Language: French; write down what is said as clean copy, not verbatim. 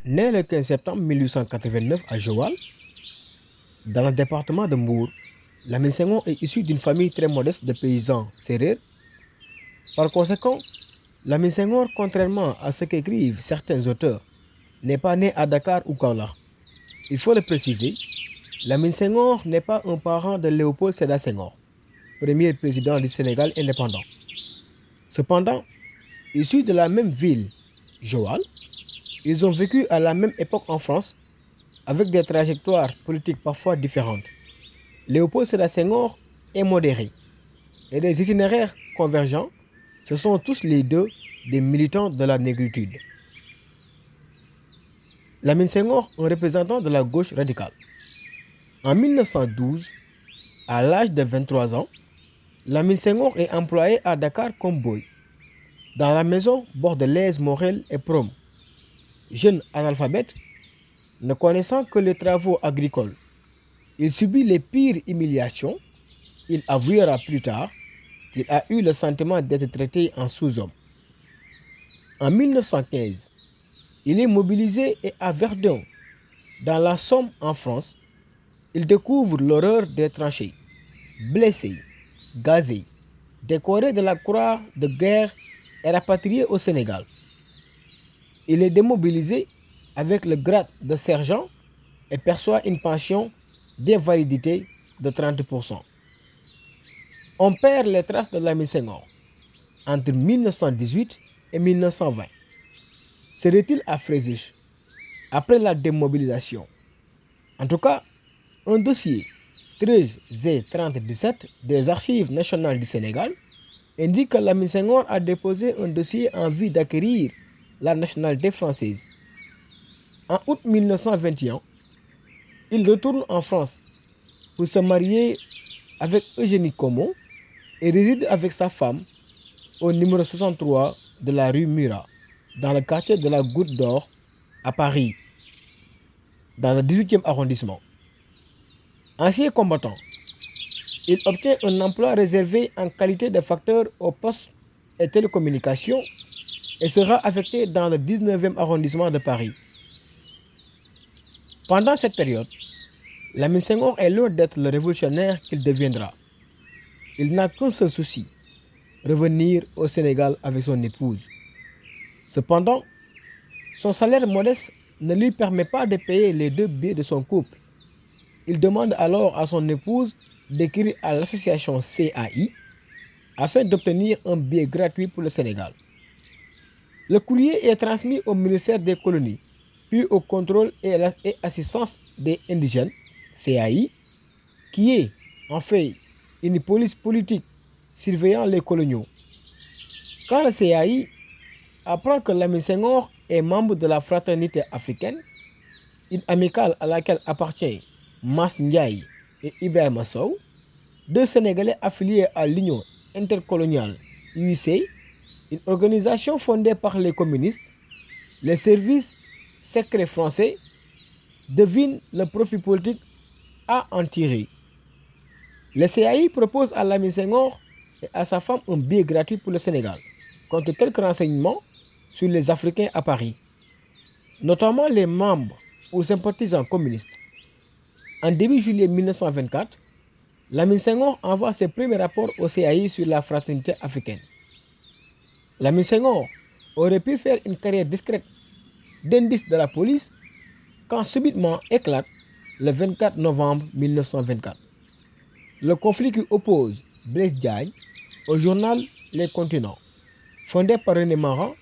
Né le 15 septembre 1889 à Joal, dans le département de Mbour, Lamine Senghor est issu d'une famille très modeste de paysans sérères. Par conséquent, Lamine Senghor, contrairement à ce qu'écrivent certains auteurs, n'est pas né à Dakar ou Kaolack. Il faut le préciser, Lamine Senghor n'est pas un parent de Léopold Sédar Senghor, premier président du Sénégal indépendant. Cependant, issus de la même ville, Joal, ils ont vécu à la même époque en France, avec des trajectoires politiques parfois différentes. Léopold Sédar Senghor est modéré et des itinéraires convergents. Ce sont tous les deux des militants de la négritude. Lamine Senghor, un représentant de la gauche radicale. En 1912, à l'âge de 23 ans, Lamine Senghor est employé à Dakar comme boy, dans la maison bordelaise Morel et Prom. Jeune analphabète, ne connaissant que les travaux agricoles, il subit les pires humiliations. Il avouera plus tard qu'il a eu le sentiment d'être traité en sous-homme. En 1915, il est mobilisé et à Verdun, dans la Somme en France, il découvre l'horreur des tranchées. Blessé, gazé, décoré de la croix de guerre et rapatrié au Sénégal. Il est démobilisé avec le grade de sergent et perçoit une pension d'invalidité de 30%. On perd les traces de Lamine Senghor entre 1918 et 1920. Serait-il à Fréjus après la démobilisation? En tout cas, un dossier 13Z3017 des Archives nationales du Sénégal indique que Lamine Senghor a déposé un dossier en vue d'acquérir la nationalité française. En août 1921, il retourne en France pour se marier avec Eugénie Como et réside avec sa femme au numéro 63 de la rue Murat, dans le quartier de la Goutte d'Or à Paris, dans le 18e arrondissement. Ancien combattant, il obtient un emploi réservé en qualité de facteur aux postes et télécommunications et sera affecté dans le 19e arrondissement de Paris. Pendant cette période, Lamine Senghor est loin d'être le révolutionnaire qu'il deviendra. Il n'a qu'un seul souci, revenir au Sénégal avec son épouse. Cependant, son salaire modeste ne lui permet pas de payer les 2 billets de son couple. Il demande alors à son épouse d'écrire à l'association CAI afin d'obtenir un billet gratuit pour le Sénégal. Le courrier est transmis au ministère des colonies, puis au contrôle et assistance des indigènes, CAI, qui est en fait une police politique surveillant les coloniaux. Quand le CAI apprend que Lamine Senghor est membre de la Fraternité africaine, une amicale à laquelle appartiennent Mas Ndiaye et Ibrahima Sow, 2 Sénégalais affiliés à l'Union intercoloniale UIC, une organisation fondée par les communistes, les services secrets français devinent le profit politique à en tirer. Le CAI propose à Lamine Senghor et à sa femme un billet gratuit pour le Sénégal, contre quelques renseignements sur les Africains à Paris, notamment les membres ou sympathisants communistes. En début juillet 1924, Lamine Senghor envoie ses premiers rapports au CAI sur la fraternité africaine. Lamine Senghor aurait pu faire une carrière discrète d'indice de la police quand subitement éclate le 24 novembre 1924 le conflit qui oppose Blaise Diagne au journal Les Continents, fondé par René Maran